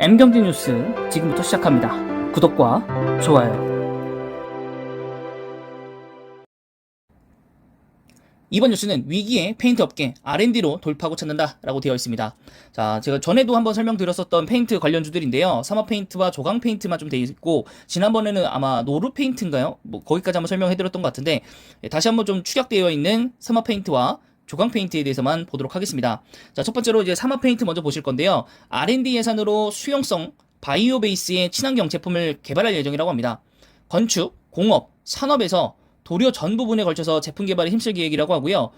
M경제 뉴스 지금부터 시작합니다. 구독과 좋아요. 이번 뉴스는 위기의 페인트 업계 R&D로 돌파구 찾는다라고 되어 있습니다. 자, 제가 전에도 한번 설명드렸었던 페인트 관련주들인데요. 사마 페인트와 조강 페인트만 좀 되어 있고, 지난번에는 아마 노루 페인트인가요? 뭐 거기까지 한번 설명해드렸던 것 같은데, 다시 한번 좀 축약되어 있는 사마 페인트와 조강 페인트에 대해서만 보도록 하겠습니다. 자, 첫 번째로 이제 사마 페인트 먼저 보실 건데요. R&D 예산으로 수용성 바이오 베이스의 친환경 제품을 개발할 예정이라고 합니다. 건축, 공업, 산업에서 도료 전 부분에 걸쳐서 제품 개발에 힘쓸 계획이라고 하고요.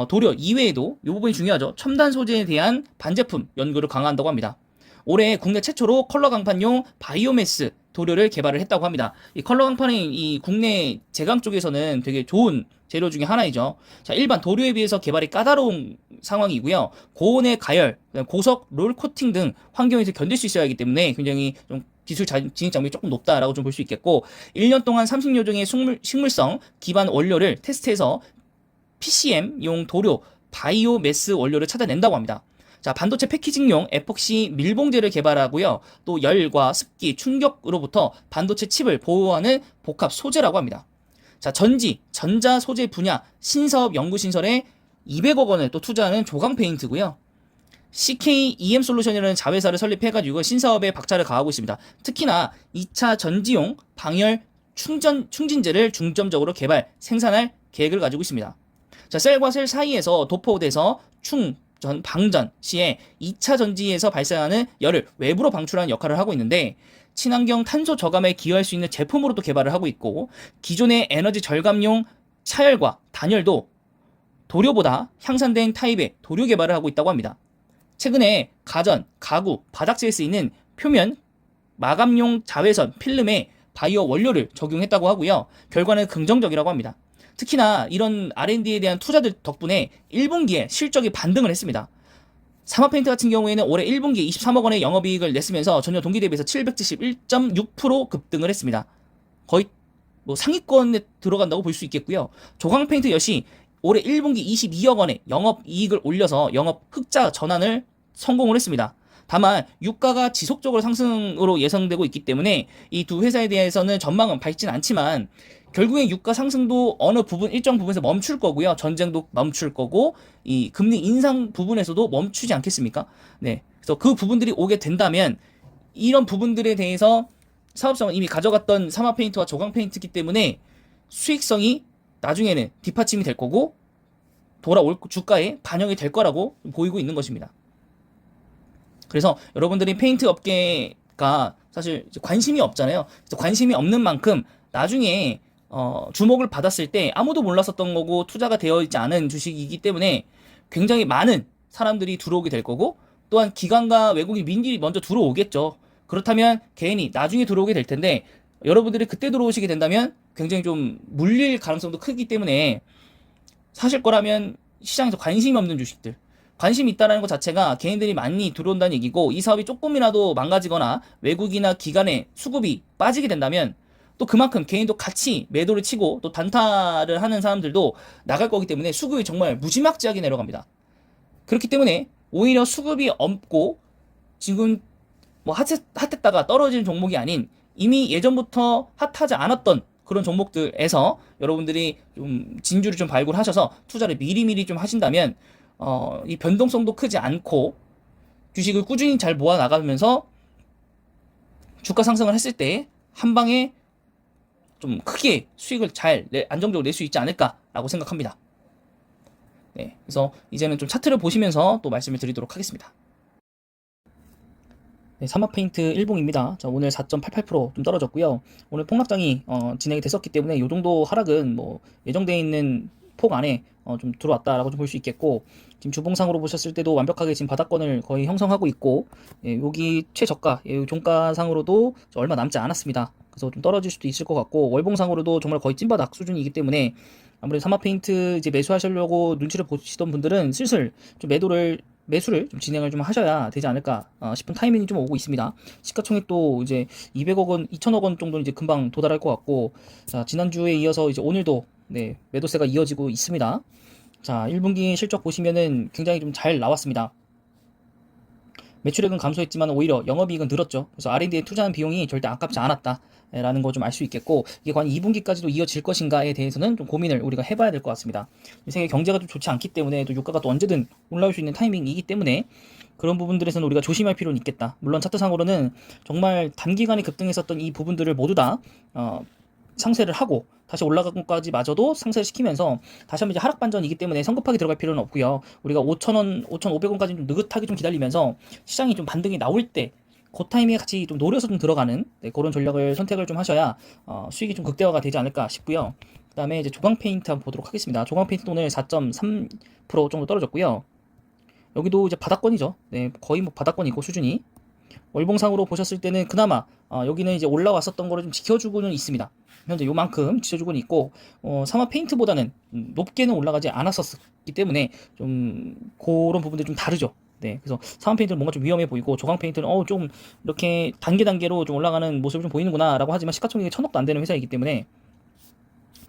도료 이외에도 이 부분이 중요하죠. 첨단 소재에 대한 반제품 연구를 강화한다고 합니다. 올해 국내 최초로 컬러 강판용 바이오매스 도료를 개발을 했다고 합니다. 이 컬러 강판이 이 국내 제강 쪽에서는 되게 좋은 재료 중에 하나이죠. 자, 일반 도료에 비해서 개발이 까다로운 상황이고요. 고온의 가열, 고속 롤 코팅 등 환경에서 견딜 수 있어야 하기 때문에 굉장히 좀 기술 진입 장벽이 조금 높다라고 좀 볼 수 있겠고, 1년 동안 30여 종의 식물성 기반 원료를 테스트해서 PCM용 도료 바이오 매스 원료를 찾아낸다고 합니다. 자, 반도체 패키징용 에폭시 밀봉제를 개발하고요. 또 열과 습기, 충격으로부터 반도체 칩을 보호하는 복합 소재라고 합니다. 자, 전자 소재 분야 신사업 연구 신설에 200억 원을 또 투자하는 조강 페인트고요. CK EM 솔루션이라는 자회사를 설립해가지고 신사업에 박차를 가하고 있습니다. 특히나 2차 전지용 방열 충진제를 중점적으로 개발, 생산할 계획을 가지고 있습니다. 자, 셀과 셀 사이에서 도포돼서 방전 시에 2차 전지에서 발생하는 열을 외부로 방출하는 역할을 하고 있는데, 친환경 탄소 저감에 기여할 수 있는 제품으로 또 개발을 하고 있고, 기존의 에너지 절감용 차열과 단열도 도료보다 향상된 타입의 도료 개발을 하고 있다고 합니다. 최근에 가전, 가구, 바닥재에 쓰이는 표면 마감용 자외선 필름에 바이오 원료를 적용했다고 하고요. 결과는 긍정적이라고 합니다. 특히나 이런 R&D에 대한 투자들 덕분에 1분기에 실적이 반등을 했습니다. 사마페인트 같은 경우에는 올해 1분기에 23억 원의 영업이익을 냈으면서 전년 동기 대비해서 771.6% 급등을 했습니다. 거의 뭐 상위권에 들어간다고 볼 수 있겠고요. 조광페인트 역시 올해 1분기 22억 원의 영업이익을 올려서 영업 흑자 전환을 성공을 했습니다. 다만 유가가 지속적으로 상승으로 예상되고 있기 때문에 이 두 회사에 대해서는 전망은 밝진 않지만, 결국에 유가 상승도 어느 부분 일정 부분에서 멈출 거고요. 전쟁도 멈출 거고, 이 금리 인상 부분에서도 멈추지 않겠습니까? 네. 그래서 그 부분들이 오게 된다면 이런 부분들에 대해서 사업성을 이미 가져갔던 사마 페인트와 조강 페인트이기 때문에 수익성이 나중에는 뒷받침이 될 거고 돌아올 주가에 반영이 될 거라고 보이고 있는 것입니다. 그래서 여러분들이 페인트 업계가 사실 관심이 없잖아요. 그래서 관심이 없는 만큼 나중에 주목을 받았을 때 아무도 몰랐었던 거고 투자가 되어 있지 않은 주식이기 때문에 굉장히 많은 사람들이 들어오게 될 거고, 또한 기관과 외국인 민들이 먼저 들어오겠죠. 그렇다면 개인이 나중에 들어오게 될 텐데, 여러분들이 그때 들어오시게 된다면 굉장히 좀 물릴 가능성도 크기 때문에 사실 거라면 시장에서 관심이 없는 주식들, 관심이 있다는 것 자체가 개인들이 많이 들어온다는 얘기고, 이 사업이 조금이라도 망가지거나 외국이나 기관의 수급이 빠지게 된다면 또 그만큼 개인도 같이 매도를 치고 또 단타를 하는 사람들도 나갈 거기 때문에 수급이 정말 무지막지하게 내려갑니다. 그렇기 때문에 오히려 수급이 없고 지금 뭐 핫했다가 떨어진 종목이 아닌 이미 예전부터 핫하지 않았던 그런 종목들에서 여러분들이 좀 진주를 좀 발굴하셔서 투자를 미리미리 좀 하신다면 이 변동성도 크지 않고 주식을 꾸준히 잘 모아 나가면서 주가 상승을 했을 때 한 방에 좀 크게 수익을 잘 안정적으로 낼 수 있지 않을까라고 생각합니다. 네, 그래서 이제는 좀 차트를 보시면서 또 말씀을 드리도록 하겠습니다. 네, 사마페인트 일봉입니다. 자, 오늘 4.88%좀 떨어졌고요. 오늘 폭락장이 진행이 됐었기 때문에 이 정도 하락은 뭐 예정되어 있는 폭 안에 좀 들어왔다라고 좀 볼 수 있겠고, 지금 주봉상으로 보셨을 때도 완벽하게 지금 바닥권을 거의 형성하고 있고, 예, 여기 최저가, 예, 종가상으로도 얼마 남지 않았습니다. 그래서 좀 떨어질 수도 있을 것 같고, 월봉상으로도 정말 거의 찐바닥 수준이기 때문에 아무래도 사마페인트 이제 매수하시려고 눈치를 보시던 분들은 슬슬 좀 매수를 좀 진행을 좀 하셔야 되지 않을까 싶은 타이밍이 좀 오고 있습니다. 시가총액도 이제 200억 원, 2천억 원 정도는 이제 금방 도달할 것 같고, 자, 지난주에 이어서 이제 오늘도 네, 매도세가 이어지고 있습니다. 자, 1분기 실적 보시면은 굉장히 좀 잘 나왔습니다. 매출액은 감소했지만 오히려 영업이익은 늘었죠. 그래서 R&D에 투자한 비용이 절대 아깝지 않았다. 라는 거 좀 알 수 있겠고, 이게 과연 2분기까지도 이어질 것인가에 대해서는 좀 고민을 우리가 해봐야 될 것 같습니다. 세계 경제가 좀 좋지 않기 때문에 또 유가가 또 언제든 올라올 수 있는 타이밍이기 때문에 그런 부분들에서는 우리가 조심할 필요는 있겠다. 물론 차트상으로는 정말 단기간에 급등했었던 이 부분들을 모두 다 상쇄를 하고 다시 올라간 것까지 마저도 상쇄를 시키면서 다시 한번 이제 하락 반전이기 때문에 성급하게 들어갈 필요는 없고요. 우리가 5,000원, 5,500원까지 좀 느긋하게 좀 기다리면서 시장이 좀 반등이 나올 때 그 타이밍에 같이 좀 노려서 좀 들어가는 그런 전략을 선택을 좀 하셔야 수익이 좀 극대화가 되지 않을까 싶고요. 그 다음에 이제 조광 페인트 한번 보도록 하겠습니다. 조광 페인트 오늘 4.3% 정도 떨어졌고요. 여기도 이제 바닥권이죠. 네, 거의 뭐 바닥권이고 수준이 월봉상으로 보셨을 때는 그나마 여기는 이제 올라왔었던 거를 좀 지켜주고는 있습니다. 현재 요만큼 지켜주고는 있고 사마 페인트보다는 높게는 올라가지 않았었기 때문에 좀 그런 부분들 좀 다르죠. 네, 그래서 사마 페인트는 뭔가 좀 위험해 보이고 조광 페인트는 좀 이렇게 단계로 좀 올라가는 모습을 좀 보이는구나라고 하지만 시가총액이 1,000억도 안 되는 회사이기 때문에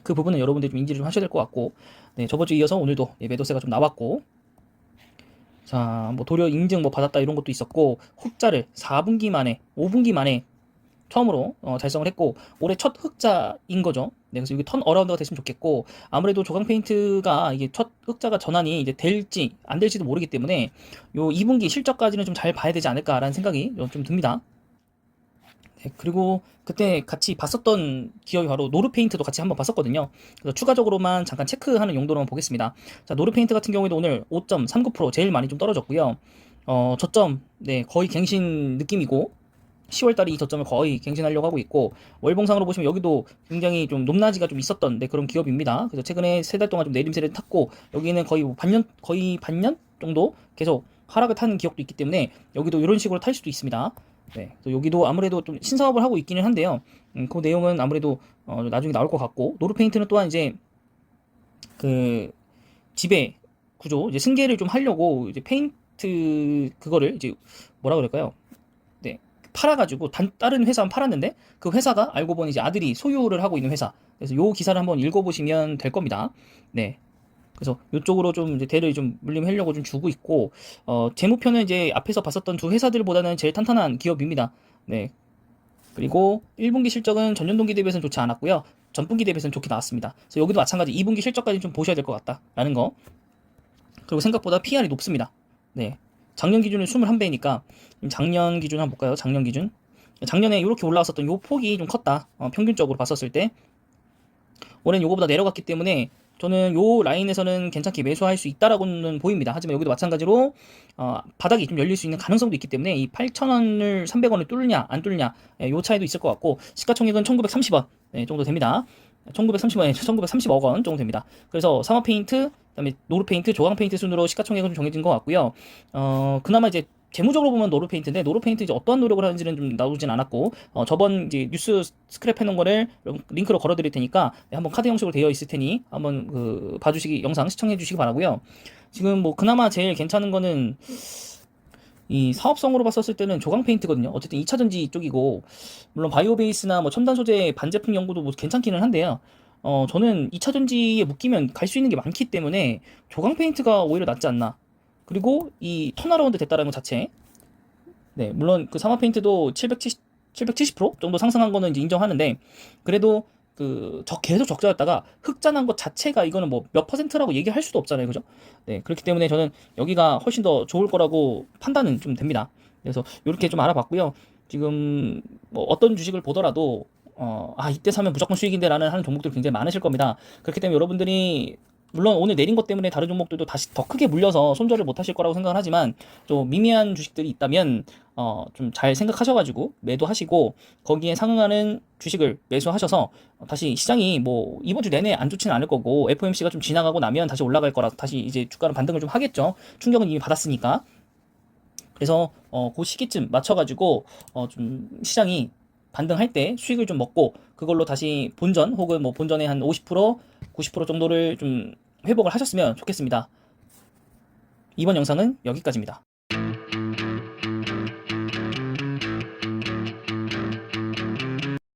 그 부분은 여러분들이 좀 인지를 좀 하셔야 될 것 같고, 네, 저번 주에 이어서 오늘도 매도세가 좀 나왔고, 자, 뭐 도료 인증 뭐 받았다 이런 것도 있었고, 흑자를 4분기 만에 5분기 만에 처음으로 달성을 했고, 올해 첫 흑자인 거죠. 네, 그래서 이게 턴 어라운드가 됐으면 좋겠고, 아무래도 조광 페인트가 이게 첫 흑자가 전환이 이제 될지 안 될지도 모르기 때문에 요 2분기 실적까지는 좀 잘 봐야 되지 않을까라는 생각이 좀 듭니다. 네, 그리고 그때 같이 봤었던 기업이 바로 노르페인트도 같이 한번 봤었거든요. 그래서 추가적으로만 잠깐 체크하는 용도로만 보겠습니다. 자, 노르페인트 같은 경우에도 오늘 5.39% 제일 많이 좀 떨어졌고요. 저점, 네, 거의 갱신 느낌이고, 10월달에 이 저점을 거의 갱신하려고 하고 있고, 월봉상으로 보시면 여기도 굉장히 좀 높낮이가 좀 있었던 그런 기업입니다. 그래서 최근에 3달 동안 좀 내림세를 탔고, 여기는 거의 반년 정도 계속 하락을 타는 기업도 있기 때문에 여기도 이런 식으로 탈 수도 있습니다. 네, 그래서 여기도 아무래도 좀 신사업을 하고 있기는 한데요. 그 내용은 아무래도 나중에 나올 것 같고, 노르페인트는 또한 이제 그 지배 구조, 이제 승계를 좀 하려고 이제 페인트 그거를 이제 뭐라 그럴까요? 네, 팔아가지고 다른 회사 팔았는데 그 회사가 알고 보니 이제 아들이 소유를 하고 있는 회사. 그래서 요 기사를 한번 읽어보시면 될 겁니다. 네. 그래서 이쪽으로 좀 이제 대를 좀 물림하려고 좀 주고 있고, 재무표는 이제 앞에서 봤었던 두 회사들보다는 제일 탄탄한 기업입니다. 네. 그리고 1분기 실적은 전년동기 대비해서는 좋지 않았고요. 전분기 대비해서는 좋게 나왔습니다. 그래서 여기도 마찬가지 2분기 실적까지 좀 보셔야 될 것 같다라는 거. 그리고 생각보다 PR이 높습니다. 네. 작년 기준은 21배니까 작년 기준 한번 볼까요? 작년 기준. 작년에 이렇게 올라왔었던 요 폭이 좀 컸다. 평균적으로 봤었을 때. 올해는 요거보다 내려갔기 때문에 저는 요 라인에서는 괜찮게 매수할 수 있다라고는 보입니다. 하지만 여기도 마찬가지로 바닥이 좀 열릴 수 있는 가능성도 있기 때문에 이 8,000원을 300원을 뚫느냐 안 뚫느냐 요 차이도 있을 것 같고, 시가총액은 1,930원 정도 됩니다. 1930원, 1930억 원 정도 됩니다. 그래서 사마페인트, 그다음에 노르페인트, 조광페인트 순으로 시가총액은 좀 정해진 것 같고요. 그나마 이제 재무적으로 보면 노르페인트인데, 노르페인트 이제 어떠한 노력을 하는지는 좀 나오진 않았고, 저번 이제 뉴스 스크랩 해놓은 거를 링크로 걸어드릴 테니까 한번 카드 형식으로 되어 있을 테니 한번 봐주시기, 영상 시청해 주시기 바라고요. 지금 뭐 그나마 제일 괜찮은 거는 이 사업성으로 봤었을 때는 조광 페인트거든요. 어쨌든 2차전지 쪽이고, 물론 바이오 베이스나 뭐 첨단 소재 반제품 연구도 뭐 괜찮기는 한데요. 저는 2차전지에 묶이면 갈 수 있는 게 많기 때문에 조광 페인트가 오히려 낫지 않나. 그리고 이 턴어라운드 됐다라는 것 자체. 네, 물론 그 사마 페인트도 770% 정도 상승한 거는 이제 인정하는데, 그래도 계속 적자였다가 흑자 난 것 자체가 이거는 뭐 몇 퍼센트라고 얘기할 수도 없잖아요. 그죠? 네, 그렇기 때문에 저는 여기가 훨씬 더 좋을 거라고 판단은 좀 됩니다. 그래서 이렇게 좀 알아봤고요. 지금 뭐 어떤 주식을 보더라도 이때 사면 무조건 수익인데 라는 하는 종목들 굉장히 많으실 겁니다. 그렇기 때문에 여러분들이 물론 오늘 내린 것 때문에 다른 종목들도 다시 더 크게 물려서 손절을 못 하실 거라고 생각을 하지만, 좀 미미한 주식들이 있다면 좀 잘 생각하셔가지고 매도하시고 거기에 상응하는 주식을 매수하셔서 다시 시장이 뭐 이번 주 내내 안 좋지는 않을 거고, FOMC가 좀 지나가고 나면 다시 올라갈 거라 다시 이제 주가는 반등을 좀 하겠죠. 충격은 이미 받았으니까. 그래서 그 시기쯤 맞춰가지고 좀 시장이 반등할 때 수익을 좀 먹고 그걸로 다시 본전 혹은 뭐 본전의 한 50%, 90% 정도를 좀 회복을 하셨으면 좋겠습니다. 이번 영상은 여기까지입니다.